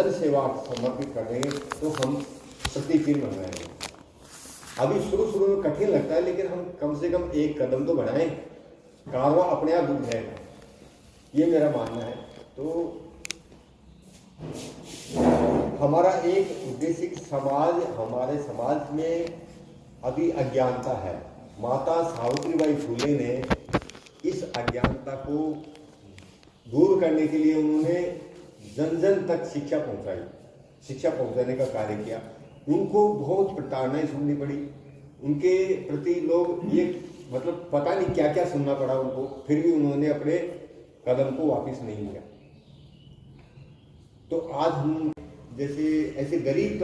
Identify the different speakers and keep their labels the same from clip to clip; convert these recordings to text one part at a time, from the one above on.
Speaker 1: जन सेवा समर्पित कर देंगे तो हम प्रतिकीर्ण बन जाएंगे। अभी शुरू में कठिन लगता है, लेकिन हम कम से कम एक कदम तो बढ़ाएं, कारवां अपने आप रुक जाएगा, ये मेरा मानना है। तो हमारा एक उद्देश्य हमारे समाज में अभी अज्ञानता है। माता सावित्रीबाई फुले ने इस अज्ञानता को दूर करने के लिए उन्होंने जन जन तक शिक्षा पहुंचाने का कार्य किया। उनको बहुत प्रताड़नाएं सुननी पड़ी, उनके प्रति लोग ये मतलब पता नहीं क्या क्या सुनना पड़ा उनको, फिर भी उन्होंने अपने कदम को वापस नहीं लिया। तो आज हम जैसे ऐसे गरीब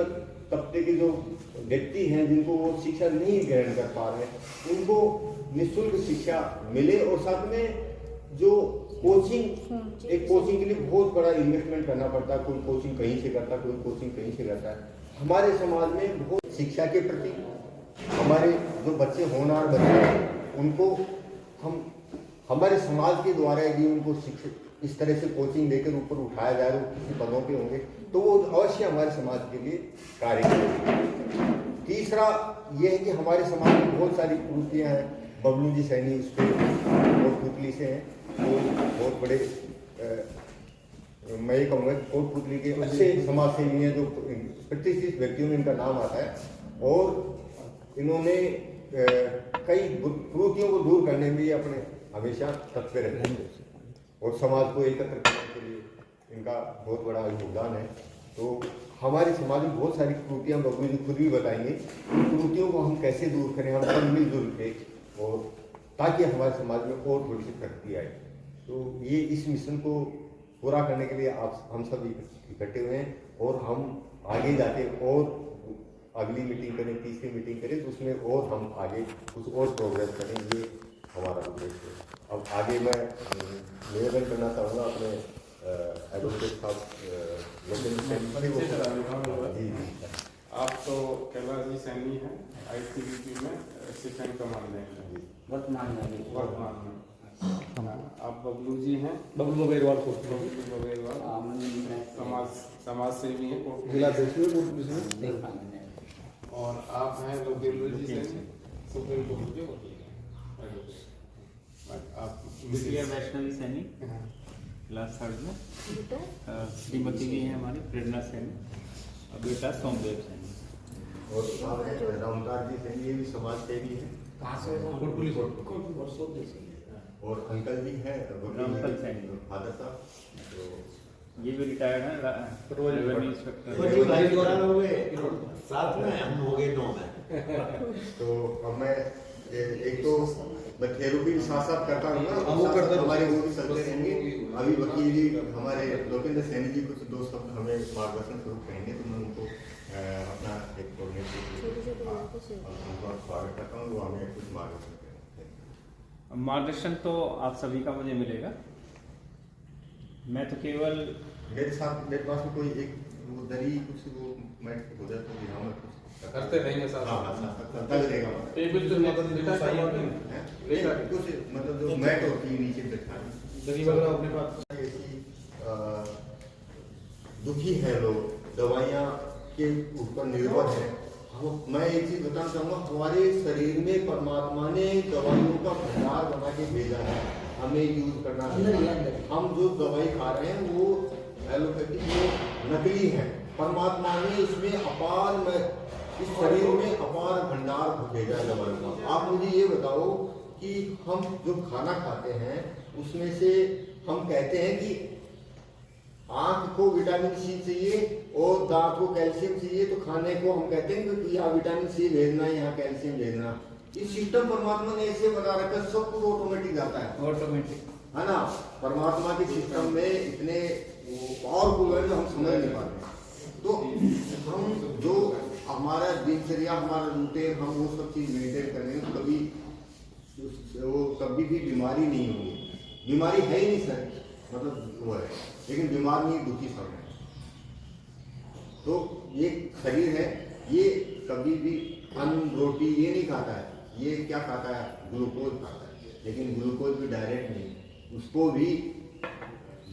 Speaker 1: तबके के जो व्यक्ति हैं जिनको वो शिक्षा नहीं ग्रहण कर पा रहे हैं, उनको निःशुल्क शिक्षा मिले, और साथ में जो कोचिंग, एक कोचिंग के लिए बहुत बड़ा इन्वेस्टमेंट करना पड़ता है, कोई कोचिंग कहीं से करता है, कोई कोचिंग कहीं से करता है। हमारे समाज में बहुत शिक्षा के प्रति हमारे जो बच्चे होनहार बच्चे हैं उनको हम हमारे समाज के द्वारा यदि उनको शिक्षित इस तरह से कोचिंग देकर ऊपर उठाया जाए, वो किसी पदों पे होंगे तो वो अवश्य हमारे समाज के लिए कार्य करेंगे। तीसरा ये है कि हमारे समाज में बहुत सारी कुरीतियाँ हैं। बबलू जी सैनी उस पर कोटपुतली से हैं, वो बहुत बड़े मैं ये कहूँगा कोटपुतली के अच्छे समाज सेवी हैं, जो प्रतिष्ठित व्यक्तियों में इनका नाम आता है, और इन्होंने कई कुरीतियों को दूर करने में अपने हमेशा तत्पर रहते हैं, और समाज को एकत्र करने के लिए इनका बहुत बड़ा योगदान है। तो हमारे समाज में बहुत सारी कुरीतियाँ बबलू जी खुद भी बताएंगे, उन कुरीतियों को हम कैसे दूर करें, हम सब मिलजुल के, और ताकि हमारे समाज में और थोड़ी सी तरक्की आए। तो ये इस मिशन को पूरा करने के लिए हम सब इकट्ठे हुए हैं, और हम आगे जाके और अगली मीटिंग करें, तीसरी मीटिंग करें, तो उसमें और हम आगे कुछ और प्रोग्रेस करें, ये हमारा उद्देश्य है। अब आगे मैं निवेदन करना चाहूँगा अपने एडवोकेट साहब जी।
Speaker 2: आप तो कैलाश जी सैनी हैं, ICBP में सेकंड कमांडेंट हैं वर्तमान में। आप बबलू जी हैं,
Speaker 3: बबलू बगैरवाल
Speaker 2: समाज सेवी हैं, और आप हैं लोकेन्द्र जी सैनी, सुप्रीम कोर्ट के वकील हैं। आप
Speaker 4: वैष्णवी सैनी क्लास 3 में, श्रीमती भी है हमारी प्रेरणा सैनी, और बेटा सोमदेव सैनी,
Speaker 1: और रामदास जी सैनी, ये भी समाज सेवी है, और अंकल जी हैं
Speaker 4: रामकल सैनी,
Speaker 1: फादर साहब,
Speaker 4: ये भी रिटायर्ड है रेवेन्यू इंस्पेक्टर।
Speaker 3: साथ में हम हो गए 9 में।
Speaker 1: तो अब मैं एक तो थेरेपी साथ साथ करता हूँ ना, हमारे वो भी चलते रहेंगे। अभी वकील जी हमारे लोकेन्द्र सैनी जी कुछ 2 शब्द हमें मार्गदर्शन स्वरूप कहेंगे, तो मैं उनको अपना एक उनका स्वागत करता हूँ, वो हमें कुछ मार्गदर्शन करेंगे।
Speaker 4: मार्गदर्शन तो आप सभी का मुझे मिलेगा। मैं तो केवल
Speaker 1: मेरे पास में कोई एक वो दरी कुछ वो मैं हो जाए तो दिखाऊंगा, कुछ
Speaker 2: करते रहेंगे साथ।
Speaker 1: करता रहेगा
Speaker 2: टेबल तो
Speaker 1: कुछ मतलब जो मैट होती है नीचे बैठा
Speaker 2: दरी वगैरह अपने पास।
Speaker 1: दुखी है लोग, दवाइयाँ के ऊपर निर्भर है। मैं एक चीज बताना चाहूँगा, हमारे शरीर में परमात्मा ने दवाइयों का भंडार बना के भेजा है, हमें यूज करना है। हम जो दवाई खा रहे हैं वो एलोपैथी वो नकली है। परमात्मा ने इसमें इस शरीर में अपार भंडार भेजा है दवाई का। आप मुझे ये बताओ कि हम जो खाना खाते हैं उसमें से हम कहते हैं कि आंख को विटामिन सी चाहिए और दांत को कैल्शियम चाहिए, तो खाने को हम कहते हैं कि यहाँ विटामिन सी भेजना है, यहाँ कैल्शियम भेजना। ये सिस्टम परमात्मा ने ऐसे बना रखा है, सब कुछ ऑटोमेटिक जाता है,
Speaker 4: ऑटोमेटिक
Speaker 1: है ना। परमात्मा के सिस्टम में इतने पावरफुल है जो हम समझ नहीं पाते। तो हम जो हमारा दिनचर्या, हमारा रूटीन, हम वो सब चीज मेंटेन करेंगे तो कभी भी बीमारी नहीं होगी। बीमारी है ही नहीं सर, मतलब वो है, लेकिन बीमार नहीं, दुखी सब है। तो ये शरीर है, ये कभी भी अन्न रोटी ये नहीं खाता है, ये क्या खाता है, ग्लूकोज खाता है। लेकिन ग्लूकोज भी डायरेक्ट नहीं, उसको भी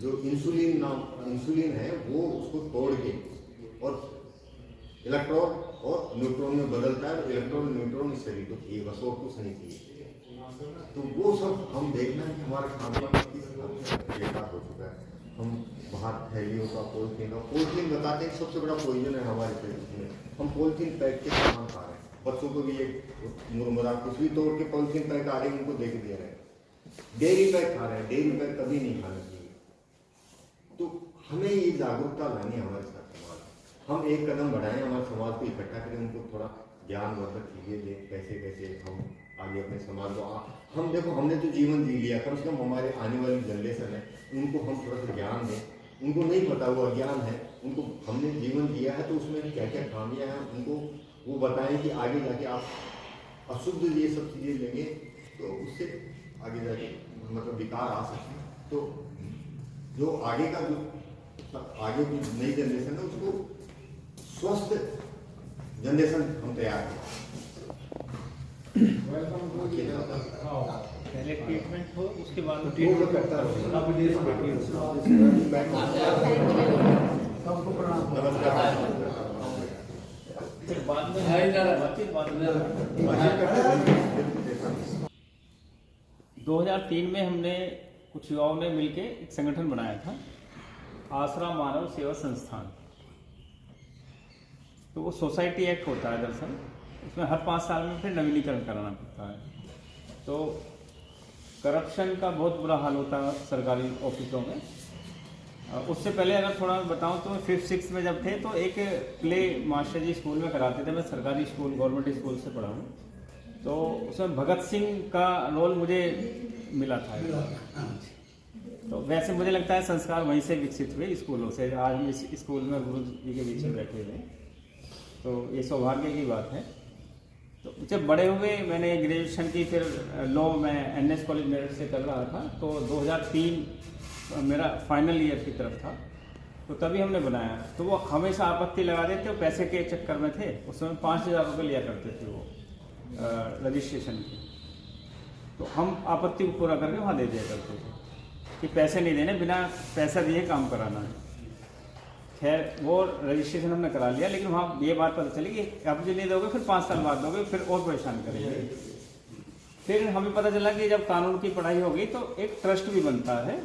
Speaker 1: जो इंसुलिन है वो उसको तोड़ के और इलेक्ट्रॉन और न्यूट्रॉन में बदलता है। इलेक्ट्रॉन न्यूट्रॉन इस शरीर को चाहिए, बस और कुछ नहीं चाहिए। तो वो सब हम देखना है कि हमारा खान पान किस बेकार हो चुका है। हम बाहर थैलियों का पॉलीथीन बताते हैं सबसे बड़ा पॉइजन है हमारे शरीर में। हम पॉलीथीन पैक के सामान खा रहे हैं, बच्चों को भी ये मुरमुरा कुछ भी तोड़ के पॉलीथीन पैक आ रहे हैं, उनको देख दे रहे हैं। डेयरी पैक खा रहे हैं, डेयरी पैक कभी नहीं खाना चाहिए। तो हमें ये जागरूकता लानी है हमारे साथ समाज। हम एक कदम बढ़ाएं, हमारे समाज को इकट्ठा करें, उनको थोड़ा ज्ञानवर्धक चीजें कैसे कैसे हम आगे अपने समाज को हम देखो हमने तो जीवन जी लिया, कम से कम हमारे आने वाली जनरेशन है उनको हम थोड़ा सा ज्ञान दें। उनको नहीं पता, वो अज्ञान है, उनको हमने जीवन दिया है तो उसमें क्या क्या खामियां हैं उनको वो बताएं कि आगे जाके आप अशुद्ध ये सब चीज़ें लेंगे तो उससे आगे जाके मतलब विकार आ सकते हैं। तो जो आगे का जो आगे की नई जनरेशन है उसको स्वस्थ जनरेशन हम तैयार करें।
Speaker 4: पहले ट्रीटमेंट हो उसके बाद फिर बाद में 2003 में हमने कुछ युवाओं ने मिलके एक संगठन बनाया था, आसरा मानव सेवा संस्थान। तो वो सोसाइटी एक्ट होता है दरअसल, उसमें हर 5 साल में फिर नवीनीकरण कराना पड़ता है। तो करप्शन का बहुत बुरा हाल होता है सरकारी ऑफिसों में। उससे पहले अगर थोड़ा बताऊं तो 5th-6th में जब थे तो एक प्ले मास्टर जी स्कूल में कराते थे। मैं सरकारी स्कूल गवर्नमेंट स्कूल से पढ़ा हूँ, तो उसमें भगत सिंह का रोल मुझे मिला था। तो वैसे मुझे लगता है संस्कार वहीं से विकसित हुए स्कूलों से। आज हम इस स्कूल में गुरु जी के बीच में बैठे हुए, तो ये सौभाग्य की बात है। तो जब बड़े हुए मैंने ग्रेजुएशन की, फिर लॉ में NS कॉलेज मेरठ से कर रहा था, तो 2003 मेरा फाइनल ईयर की तरफ था, तो तभी हमने बनाया। तो वो हमेशा आपत्ति लगा देते, वो पैसे के चक्कर में थे। उस समय 5000 रुपये लिया करते थे वो रजिस्ट्रेशन की। तो हम आपत्ति को पूरा करके वहाँ दे दिया करते थे कि पैसे नहीं देने, बिना पैसा दिए काम कराना है। खैर वो रजिस्ट्रेशन हमने करा लिया, लेकिन वहाँ ये बात पता चली कि आप जो नहीं दोगे फिर 5 साल बाद दोगे, फिर और परेशान करेंगे। फिर हमें पता चला कि जब कानून की पढ़ाई होगी तो एक ट्रस्ट भी बनता है।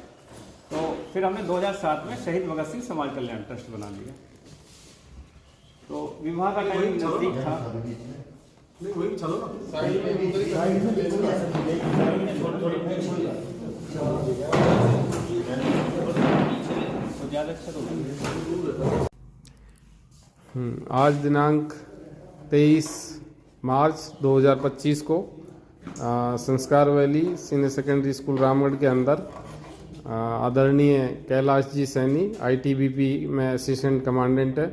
Speaker 4: तो फिर हमने 2007 में शहीद भगत सिंह समाज कल्याण ट्रस्ट बना लिया। तो विवाह का टाइम नजदीक था।
Speaker 2: आज दिनांक 23 मार्च 2025 को संस्कार valley senior secondary school Ramgarh के अंदर आदरणीय कैलाश जी सैनी ITBP में असिस्टेंट कमांडेंट है,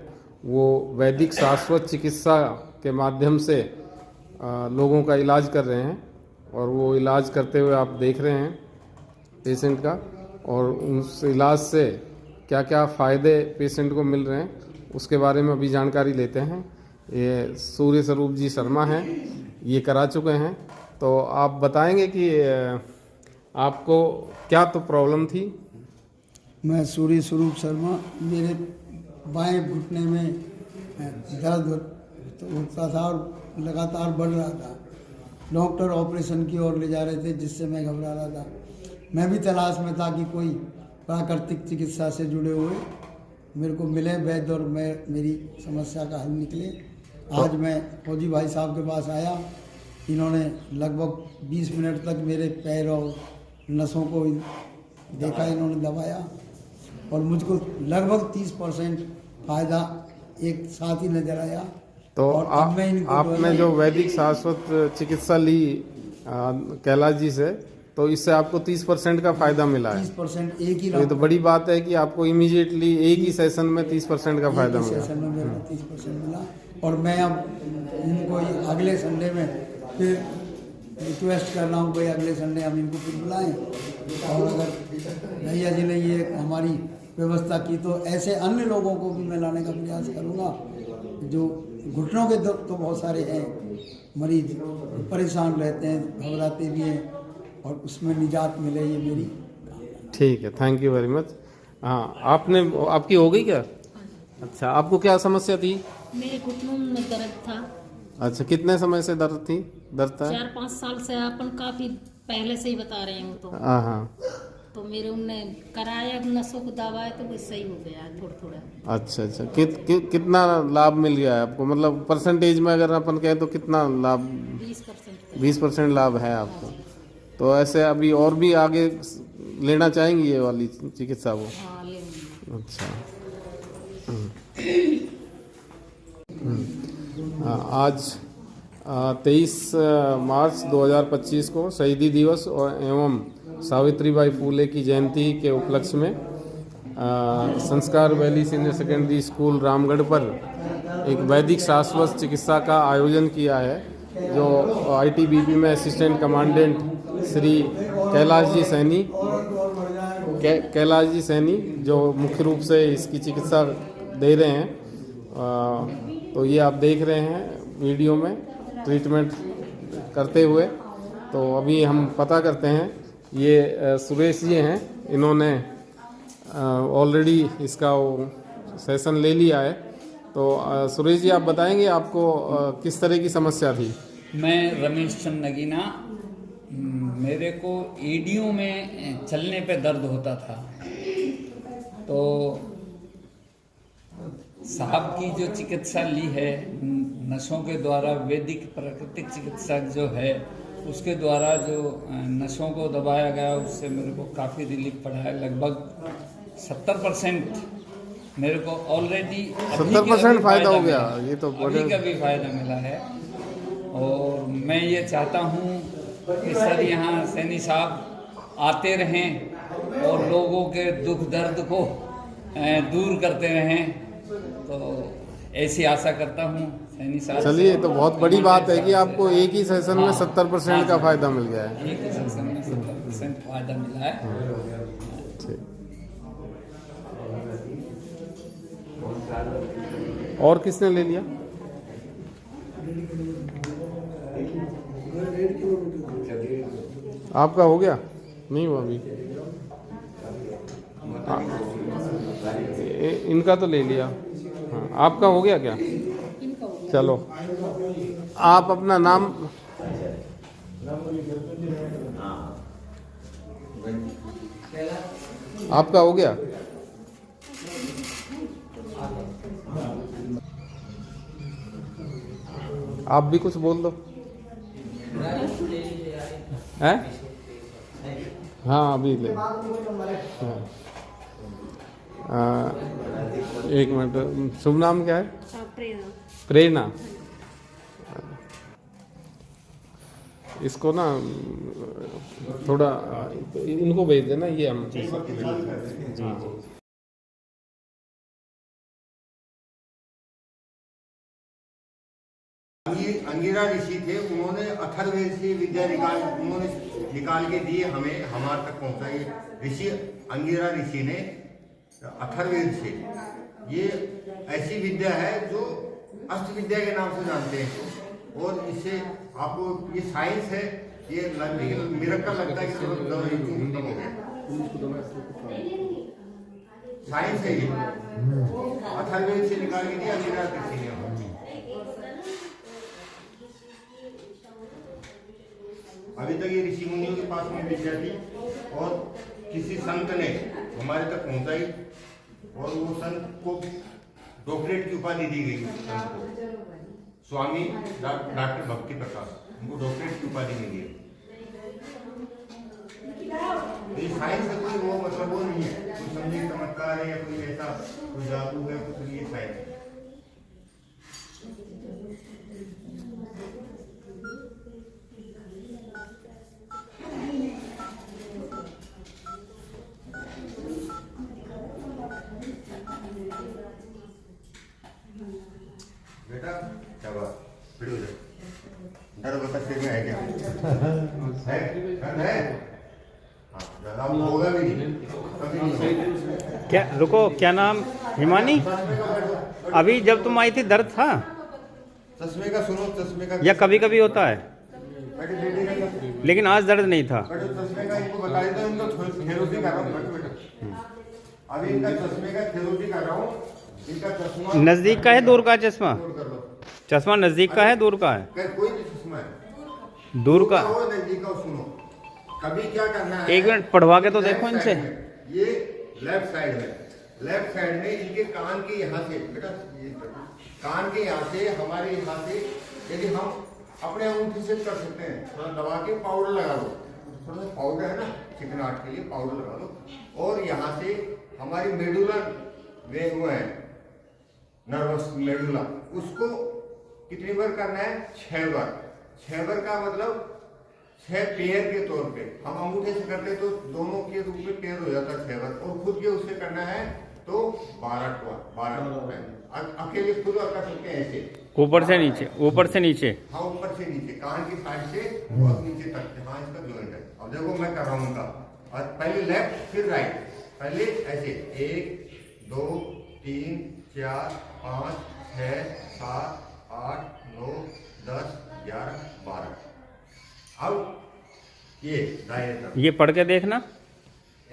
Speaker 2: वो वैदिक शाश्वत चिकित्सा के माध्यम से लोगों का इलाज कर रहे हैं। और वो इलाज करते हुए आप देख रहे हैं पेशेंट का, और उस इलाज से क्या क्या फ़ायदे पेशेंट को मिल रहे हैं उसके बारे में अभी जानकारी लेते हैं। ये सूर्य स्वरूप जी शर्मा हैं, ये करा चुके हैं। तो आप बताएंगे कि आपको क्या तो प्रॉब्लम थी?
Speaker 5: मैं सूर्य स्वरूप शर्मा, मेरे बाएं घुटने में दर्द होता था और लगातार बढ़ रहा था। डॉक्टर ऑपरेशन की ओर ले जा रहे थे, जिससे मैं घबरा रहा था। मैं भी तलाश में था कि कोई प्राकृतिक चिकित्सा से जुड़े हुए मेरे को मिले वैद्य और मेरी समस्या का हल निकले। आज मैं फौजी भाई साहब के पास आया, इन्होंने लगभग 20 मिनट तक मेरे पैर और नसों को देखा, इन्होंने दबाया और मुझको लगभग 30% फ़ायदा एक साथ ही नजर आया।
Speaker 2: तो आपने जो वैदिक शाश्वत चिकित्सा ली कैलाश जी से, तो इससे आपको 30% का फायदा मिला है।
Speaker 5: 30% एक ही,
Speaker 2: ये तो बड़ी बात है कि आपको इमीडिएटली एक ही सेशन में 30% का फायदा मिला।
Speaker 5: सेशन में मेरे को 30% मिला। और मैं अब इनको अगले संडे में फिर रिक्वेस्ट कर रहा हूँ भाई अगले संडे हम इनको फिर बुलाएं। और अगर भैया जी ने ये हमारी व्यवस्था की तो ऐसे अन्य लोगों को भी मैं लाने का प्रयास करूँगा। जो घुटनों के दर्द तो बहुत सारे हैं, मरीज परेशान रहते हैं, घबराते भी हैं, और उसमें निजात मिले, ये मेरी।
Speaker 2: ठीक है, थैंक यू वेरी मच। हाँ, आपकी हो गई क्या? अच्छा, आपको क्या समस्या थी?
Speaker 6: मेरे घुटनों में दर्द था।
Speaker 2: अच्छा, कितने समय से दर्द था?
Speaker 6: 4-5 साल से, अपन काफी पहले से ही बता रहे हो। तो
Speaker 2: हाँ हाँ।
Speaker 6: तो मेरे उनने कराया, नसों को दबाया, तो वो सही हो गया थोड़ा थोड़ा।
Speaker 2: अच्छा अच्छा, कितना लाभ मिल गया है आपको? मतलब परसेंटेज में अगर अपन कहें तो कितना लाभ?
Speaker 6: 20%।
Speaker 2: 20% लाभ है आपको। तो ऐसे अभी और भी आगे लेना चाहेंगी ये वाली चिकित्सा को?
Speaker 6: हाँ, ले लूँगी।
Speaker 2: अच्छा। आज 23 मार्च 2025 को शहीदी दिवस और एवं सावित्रीबाई फूले की जयंती के उपलक्ष्य में संस्कार valley senior secondary school Ramgarh पर एक वैदिक शाश्वत चिकित्सा का आयोजन किया है, जो आईटीबीपी में असिस्टेंट कमांडेंट श्री कैलाश जी सैनी जो मुख्य रूप से इसकी चिकित्सा दे रहे हैं। तो ये आप देख रहे हैं वीडियो में ट्रीटमेंट करते हुए। तो अभी हम पता करते हैं, ये सुरेश जी हैं, इन्होंने ऑलरेडी इसका सेशन ले लिया है। तो सुरेश जी, आप बताएंगे आपको किस तरह की समस्या थी?
Speaker 7: मैं रमेश चंद नगीना। मेरे को एडियो में चलने पे दर्द होता था। तो साहब की जो चिकित्सा ली है नसों के द्वारा, वैदिक प्राकृतिक चिकित्सा जो है उसके द्वारा जो नसों को दबाया गया, उससे मेरे को काफ़ी रिलीफ पड़ा है। लगभग 70% मेरे को ऑलरेडी
Speaker 2: 70% फायदा हो गया। ये तो
Speaker 7: अभी का भी फायदा मिला है। और मैं ये चाहता हूँ कि सर यहाँ सैनी साहब आते रहें और लोगों के दुख दर्द को दूर करते रहें। तो ऐसी आशा करता हूँ सैनी साहब।
Speaker 2: चलिए, तो बहुत बड़ी बात है कि आपको एक ही सेशन में 70% का फायदा मिल गया है।
Speaker 7: एक ही सेशन में 70% फायदा मिला है।
Speaker 2: और किसने ले लिया? आपका हो गया? नहीं हुआ अभी। इनका तो ले लिया। हाँ, आपका हो गया क्या? चलो, आप अपना नाम आपका हो गया? आप भी कुछ बोल दो। हैं? हाँ, अभी ले। एक मिनट, शुभ नाम क्या है? प्रेरणा। इसको ना थोड़ा इनको भेज देना, ये हम जी जी।
Speaker 1: अंगिरा ऋषि थे, उन्होंने अथर्ववेद से विद्या निकाल के दी हमें, हमारे तक पहुंचाई। ऋषि अंगिरा ऋषि ने अथर्ववेद से, ये ऐसी विद्या है जो अष्ट विद्या के नाम से जानते हैं। और इससे आपको ये साइंस है, ये मिरेकल लगता है कि खत्म हो गया। साइंस है ये, अथर्ववेद से निकाल के दिया अंगिरा ऋषि ने। अभी तक ये ऋषि मुनियों के पास में विद्या थी और किसी संत ने हमारे तक पहुंचाई और वो संत को डॉक्टरेट की उपाधि दी गई। संत को स्वामी डॉक्टर भक्ति प्रकाश, उनको डॉक्टरेट की उपाधि मिली है। ये साइंस है, कोई वो मतलब वो नहीं है, कोई समझे चमत्कार है या कोई ऐसा कोई जादू है, कुछ नहीं। साइंस है। बेटा क्या बात, फिर हो जाए। डर बता सिर में है क्या? है? हाँ, होगा भी नहीं, कभी नहीं।
Speaker 8: क्या, रुको, क्या नाम? हिमानी। अभी जब तुम आई थी दर्द था?
Speaker 1: चश्मे का सुनो, चश्मे का
Speaker 8: या कभी कभी होता है, लेकिन आज दर्द नहीं था।
Speaker 1: चश्मे का इनको बता देता हूँ, उनको थेरोपी कर रहा हूँ। अभी इनका चश्मे का थेरेपी कर रहा हूँ। इनका चश्मा
Speaker 8: नजदीक का है दूर का चश्मा?
Speaker 1: नोट कर लो।
Speaker 8: चश्मा नजदीक का है दूर का है?
Speaker 1: कोई भी चश्मा है,
Speaker 8: दूर का।
Speaker 1: हो नजदीक का, सुनो। कभी क्या करना है,
Speaker 8: एक मिनट पढ़वा के तो
Speaker 1: लेफ्ट
Speaker 8: देखो इनसे।
Speaker 1: साइड में, ये लेफ्ट साइड में, लेफ्ट साइड में इनके कान के यहाँ से, बेटा ये कान के यहाँ से, हमारे यहाँ से, यदि हम अपने अंगूठे से कर सकते हैं, थोड़ा दबा के पाउडर लगा दो, थोड़ा सा पाउडर है ना चिकनाहट के लिए, पाउडर लगा दो। और यहाँ से हमारी मेडुला वे वो है नर्वस मेडुला, उसको कितनी बार करना है? 6 बार। 6 बार का मतलब 6 पेयर के तौर पे, हम अंगूठे से करते तो दोनों के रूप में पेयर हो जाता है 6 बार, और खुद के उससे करना है तो 12 अकेले खुद कर सकते हैं ऐसे,
Speaker 8: ऊपर से नीचे, ऊपर से नीचे।
Speaker 1: हाँ ऊपर से नीचे, कान की साइड से बहुत नीचे तक। हाँ इसका जॉइंट है। अब देखो मैं कर रहा हूँ उनका, और पहले लेफ्ट फिर राइट, पहले ऐसे 1 2 3 4 5 6 7 8 9 10 11 12। अब ये दाएं तरफ
Speaker 8: ये पढ़ के देखना,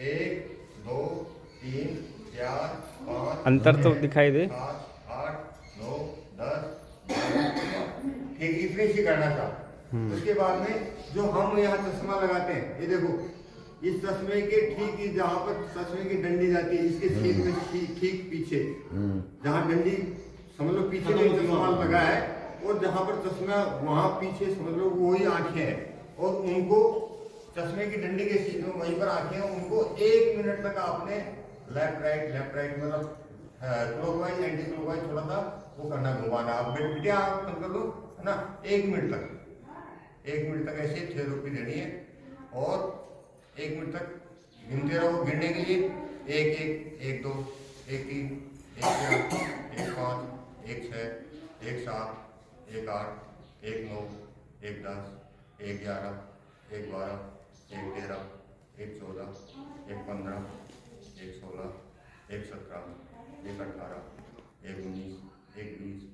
Speaker 1: 1 2 3 4 5
Speaker 8: अंतर तो दिखाई दे।
Speaker 1: 7 8 9 10 ठीक इतने से करना था। उसके बाद में जो हम यहाँ चश्मा लगाते हैं, ये देखो इस चश्मे के ठीक जहाँ पर चश्मे की डंडी जाती है, इसके छेद में ठीक पीछे, जहाँ डंडी समझ लो पीछे में चश्मा लगा है, और जहाँ पर चश्मा वहाँ पीछे समझ लो वही आंखें हैं, और उनको चश्मे की डंडी के सीध में वहीं पर आंखें हैं, उनको 1 मिनट तक आपने लेफ्ट राइट मतलब क्लॉकवाइज एंटी क्लॉकवाइज थोड़ा सा वो करना, घुमाना। आप बेटिया आप कर लो है ना, 1 मिनट तक ऐसे थेरेपी देनी है, और 1 मिनट तक गिनते रहो। गिनने के लिए 1 1 1 2 1 3 1 4 1 5 1 6 1 7 1 8 1 9 1 10 1 11 1 12 1 13 1 14 1 15 1 16 1 17 1 18 1 19 1 20